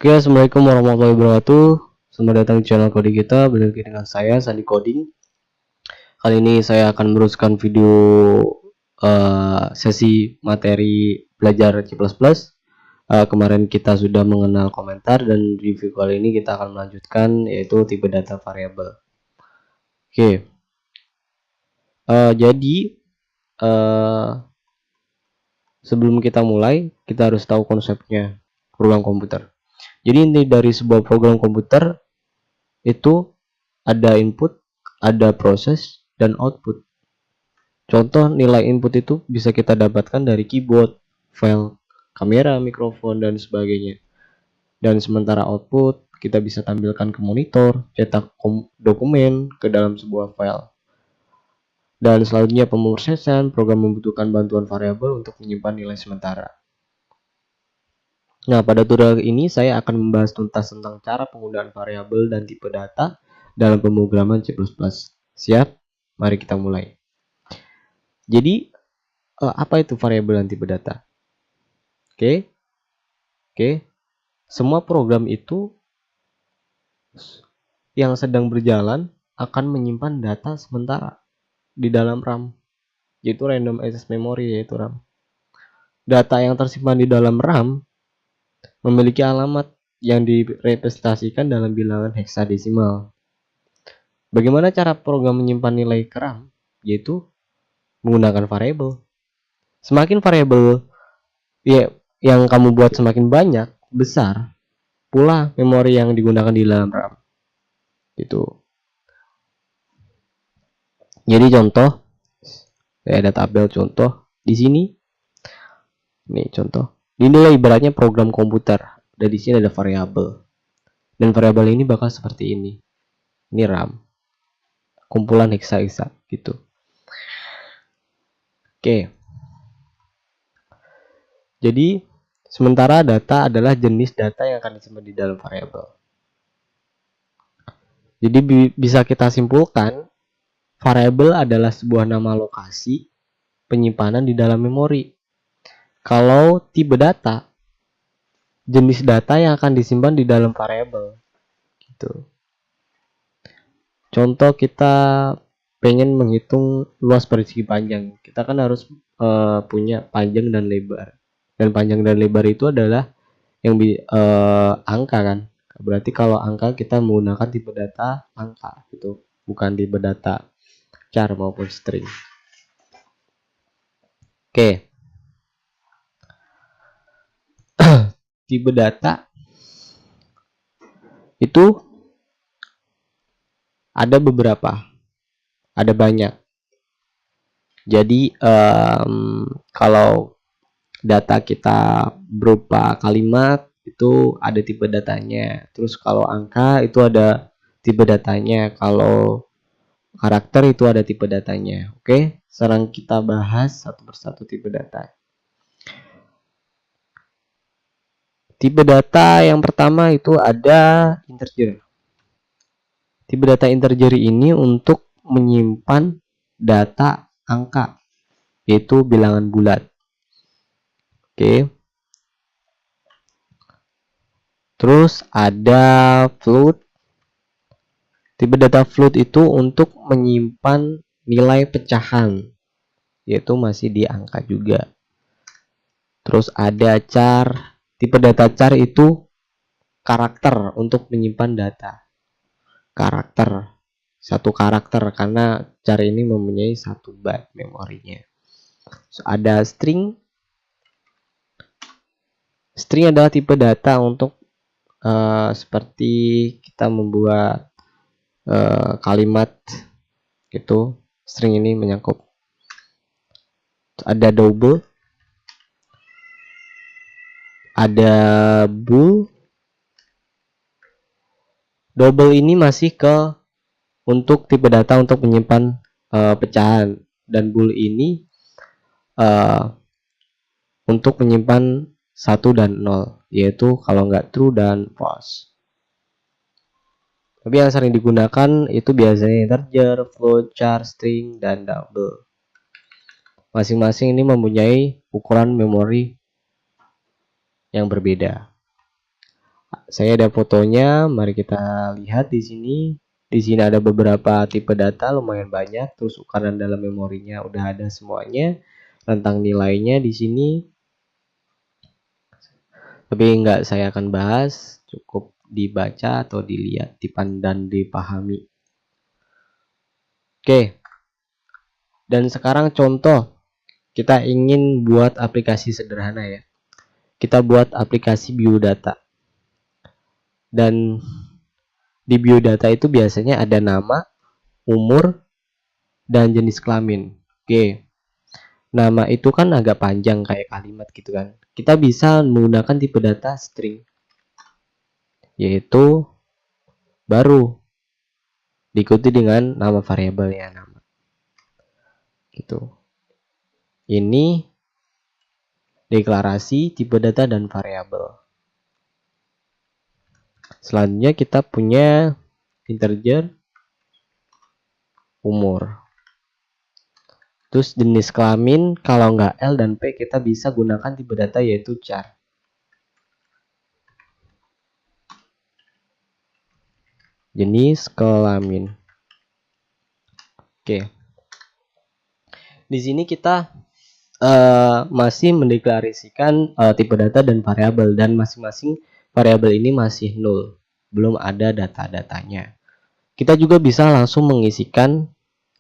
Oke, assalamualaikum warahmatullahi wabarakatuh. Selamat datang di channel coding kita. Balik lagi dengan saya Sandi Coding. Kali ini saya akan meneruskan video sesi materi belajar C++. Kemarin kita sudah mengenal komentar, dan di video kali ini kita akan melanjutkan, yaitu tipe data variabel. Oke, jadi sebelum kita mulai, kita harus tahu konsepnya program komputer. Jadi inti dari sebuah program komputer itu ada input, ada proses, dan output. Contoh nilai input itu bisa kita dapatkan dari keyboard, file, kamera, mikrofon, dan sebagainya. Dan sementara output kita bisa tampilkan ke monitor, cetak dokumen ke dalam sebuah file. Dan selanjutnya pemrosesan, program membutuhkan bantuan variabel untuk menyimpan nilai sementara. Nah, pada tutorial ini saya akan membahas tuntas tentang cara penggunaan variabel dan tipe data dalam pemrograman C++. Siap? Mari kita mulai. Jadi, apa itu variabel dan tipe data? Oke. Semua program itu yang sedang berjalan akan menyimpan data sementara di dalam RAM, yaitu random access memory, yaitu RAM. Data yang tersimpan di dalam RAM memiliki alamat yang direpresentasikan dalam bilangan heksadesimal. Bagaimana cara program menyimpan nilai ke RAM? Yaitu menggunakan variabel. Semakin variabel yang kamu buat semakin banyak, besar pula memori yang digunakan di dalam RAM. Gitu. Jadi contoh, saya ada tabel contoh di sini. Nih contoh. Ini ibaratnya program komputer. Dan di sini ada variabel. Dan variabel ini bakal seperti ini. Ini RAM. Kumpulan heksa gitu. Oke. Jadi sementara data adalah jenis data yang akan disimpan di dalam variabel. Jadi bisa kita simpulkan, variabel adalah sebuah nama lokasi penyimpanan di dalam memori. Kalau tipe data, jenis data yang akan disimpan di dalam variabel. Gitu. Contoh, kita pengen menghitung luas persegi panjang. Kita kan harus punya panjang dan lebar. Dan panjang dan lebar itu adalah yang angka kan. Berarti kalau angka kita menggunakan tipe data angka gitu, bukan tipe data char maupun string. Oke. Tipe data itu ada beberapa, ada banyak. Jadi kalau data kita berupa kalimat itu ada tipe datanya. Terus kalau angka itu ada tipe datanya. Kalau karakter itu ada tipe datanya. Oke, sekarang kita bahas satu persatu tipe data. Tipe data yang pertama itu ada integer. Tipe data integer ini untuk menyimpan data angka, yaitu bilangan bulat. Oke. Terus ada float. Tipe data float itu untuk menyimpan nilai pecahan, yaitu masih di angka juga. Terus ada char. Tipe data char itu karakter untuk menyimpan data. Karakter. Satu karakter, karena char ini mempunyai 1 byte memorinya. So, ada string. String adalah tipe data untuk seperti kita membuat kalimat gitu. String ini menyangkut. Ada double, ada bool. Double ini masih untuk tipe data untuk menyimpan pecahan, dan bool ini untuk menyimpan 1 dan 0, yaitu kalau nggak true dan false. Tapi yang sering digunakan itu biasanya integer, float, char, string, dan double. Masing-masing ini mempunyai ukuran memori yang berbeda. Saya ada fotonya, mari kita lihat di sini. Di sini ada beberapa tipe data lumayan banyak, terus ukuran dalam memorinya udah ada semuanya, rentang nilainya di sini. Tapi nggak saya akan bahas, cukup dibaca atau dilihat, dipandang, dipahami. Oke. Dan sekarang contoh, kita ingin buat aplikasi sederhana ya. Kita buat aplikasi biodata. Dan di biodata itu biasanya ada nama, umur, dan jenis kelamin. Oke. Nama itu kan agak panjang kayak kalimat gitu kan. Kita bisa menggunakan tipe data string, yaitu baru diikuti dengan nama variabelnya nama. Gitu. Ini deklarasi tipe data dan variabel. Selanjutnya kita punya integer umur. Terus jenis kelamin, kalau nggak L dan P kita bisa gunakan tipe data yaitu char. Jenis kelamin. Oke. Di sini kita masih mendeklarasikan tipe data dan variabel, dan masing-masing variabel ini masih nol, belum ada data-datanya. Kita juga bisa langsung mengisikan,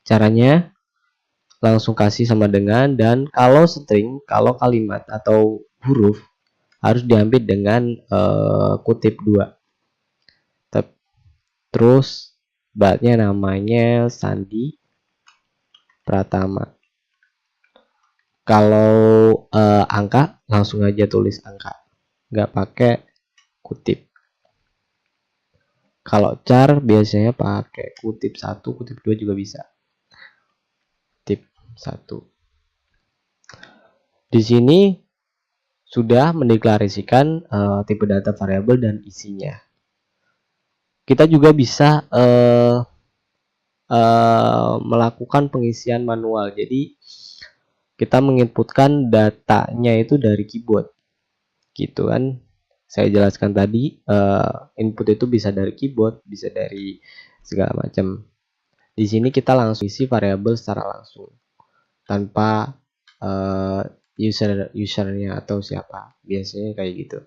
caranya langsung kasih sama dengan, dan kalau string, kalau kalimat atau huruf harus diambil dengan kutip 2. Terus batnya namanya Sandi Pratama. Kalau angka langsung aja tulis angka, nggak pakai kutip. Kalau char biasanya pakai kutip 1, kutip 2 juga bisa. Kutip 1. Di sini sudah mendeklarasikan tipe data variabel dan isinya. Kita juga bisa melakukan pengisian manual. Jadi kita menginputkan datanya itu dari keyboard, gitu kan. Saya jelaskan tadi, input itu bisa dari keyboard, bisa dari segala macam. Di sini kita langsung isi variabel secara langsung, tanpa usernya atau siapa. Biasanya kayak gitu.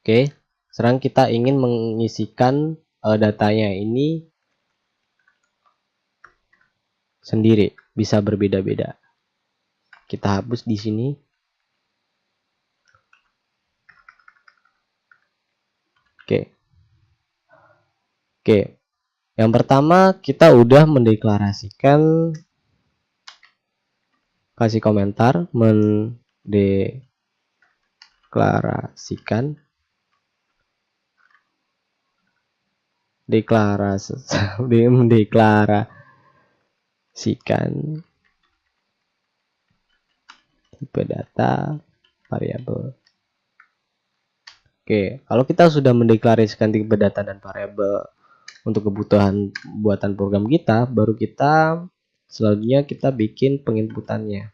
Oke, sekarang kita ingin mengisikan datanya ini sendiri, bisa berbeda-beda. Kita hapus di sini. Oke. Yang pertama kita udah mendeklarasikan, kasih komentar, mendeklarasikan tipe data variabel. Oke, kalau kita sudah mendeklarasikan tipe data dan variabel untuk kebutuhan buatan program kita, baru kita selanjutnya kita bikin penginputannya.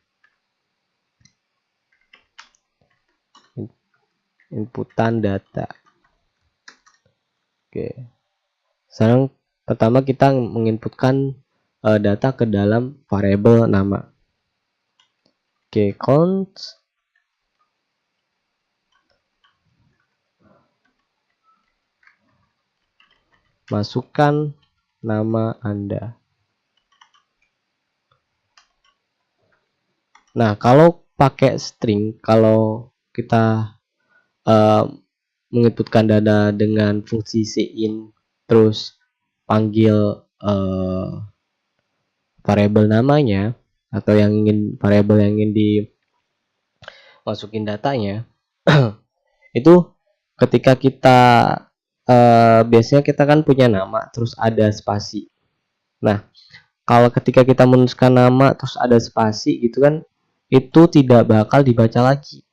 Inputan data. Oke. Sekarang pertama kita menginputkan data ke dalam variabel nama. Oke, const masukkan nama Anda. Nah, kalau pakai string, kalau kita menginputkan data dengan fungsi cin, terus panggil variabel namanya, atau variabel yang ingin dimasukin datanya, itu ketika kita biasanya kita kan punya nama terus ada spasi. Nah, kalau ketika kita menuliskan nama terus ada spasi gitu kan, itu tidak bakal dibaca lagi.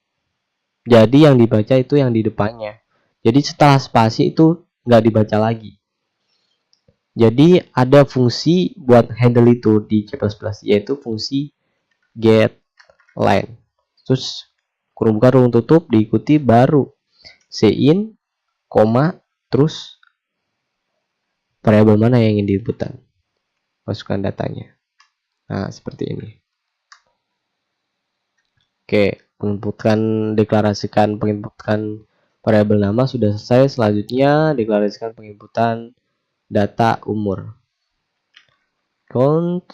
Jadi yang dibaca itu yang di depannya. Jadi setelah spasi itu nggak dibaca lagi. Jadi ada fungsi buat handle itu di C++, yaitu fungsi getLine. Terus kurung buka kurung tutup diikuti baru cin, koma, terus variabel mana yang ingin diinputkan, masukkan datanya. Nah, seperti ini. Oke, deklarasikan penginputan variabel nama sudah selesai. Selanjutnya deklarasikan penginputan data umur. Count,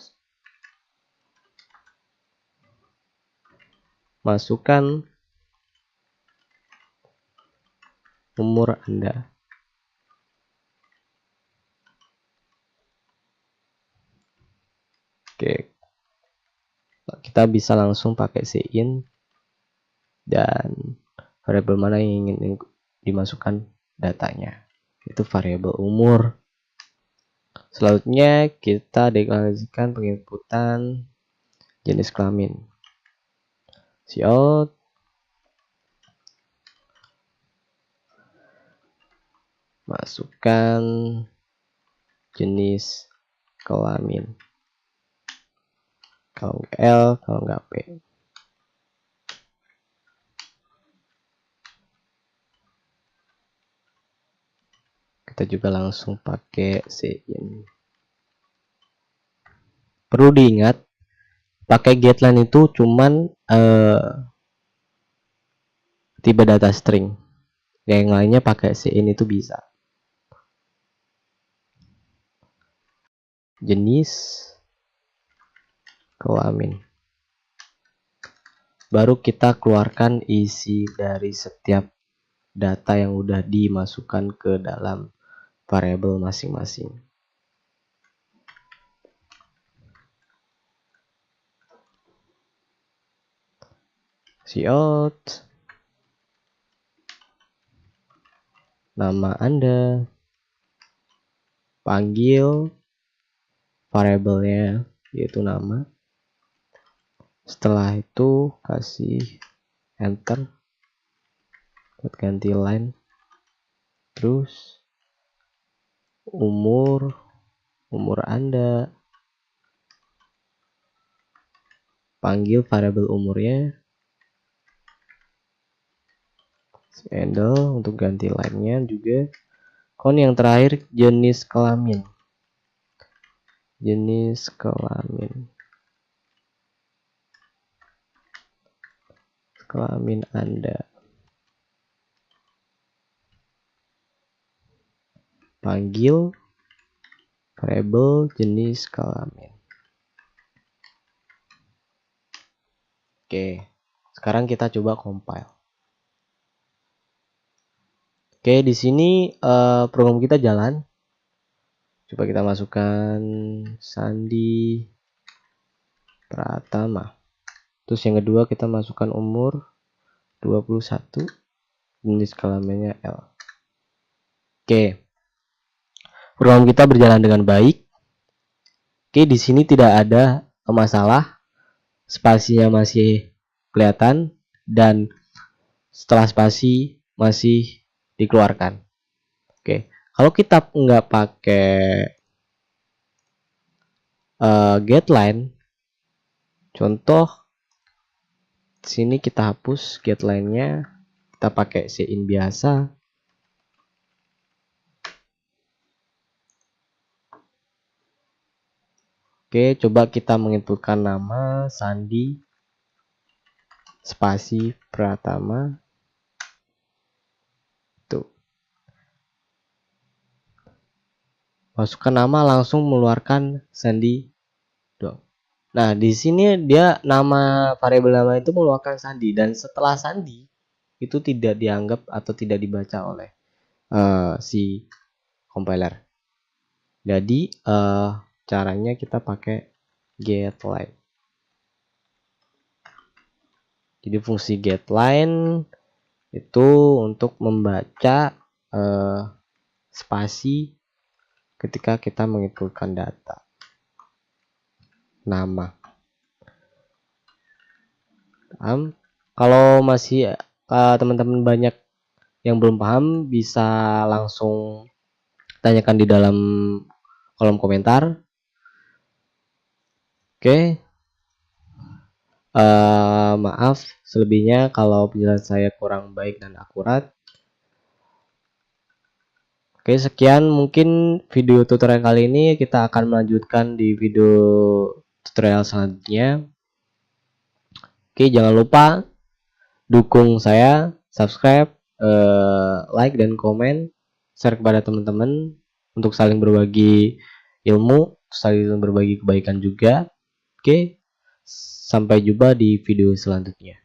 masukkan umur Anda. Oke, kita bisa langsung pakai cin dan variabel mana yang ingin dimasukkan datanya, itu variabel umur. Selanjutnya kita deklarasikan penginputan jenis kelamin. Cout, masukkan jenis kelamin, kalau L, kalau nggak P. Kita juga langsung pakai cin. Perlu diingat, pakai getLine itu cuman tipe data string. Yang lainnya pakai cin itu bisa. Jenis kelamin. Baru kita keluarkan isi dari setiap data yang udah dimasukkan ke dalam variabel masing-masing. Cout, nama Anda, panggil variabelnya yaitu nama. Setelah itu kasih enter buat ganti line. Terus umur Anda, panggil variabel umurnya, handle untuk ganti line-nya juga. Yang terakhir jenis kelamin. Kelamin Anda, panggil variabel jenis kelamin. Oke, sekarang kita coba compile. Oke, di sini program kita jalan. Coba kita masukkan Sandi Pratama. Terus yang kedua kita masukkan umur 21, jenis kelaminnya L. Oke. Program kita berjalan dengan baik. Oke, di sini tidak ada masalah. Spasinya masih kelihatan dan setelah spasi masih dikeluarkan. Oke, kalau kita nggak pakai getLine, contoh sini kita hapus getLine-nya, kita pakai cin biasa. Oke, coba kita menginputkan nama Sandi spasi Pratama. Tuh. Masukkan nama, langsung mengeluarkan Sandi dong. Nah, di sini dia variabel nama itu mengeluarkan Sandi, dan setelah Sandi itu tidak dianggap atau tidak dibaca oleh si compiler. Jadi caranya kita pakai getLine. Jadi fungsi getLine itu untuk membaca spasi ketika kita menginputkan data nama. Kalau masih teman-teman banyak yang belum paham, bisa langsung tanyakan di dalam kolom komentar. Oke. Maaf selebihnya kalau penjelasan saya kurang baik dan akurat. Oke, sekian mungkin video tutorial kali ini. Kita akan melanjutkan di video tutorial selanjutnya. Oke, jangan lupa dukung saya, subscribe, like dan komen, share kepada teman-teman untuk saling berbagi ilmu, saling berbagi kebaikan juga. Oke, sampai jumpa di video selanjutnya.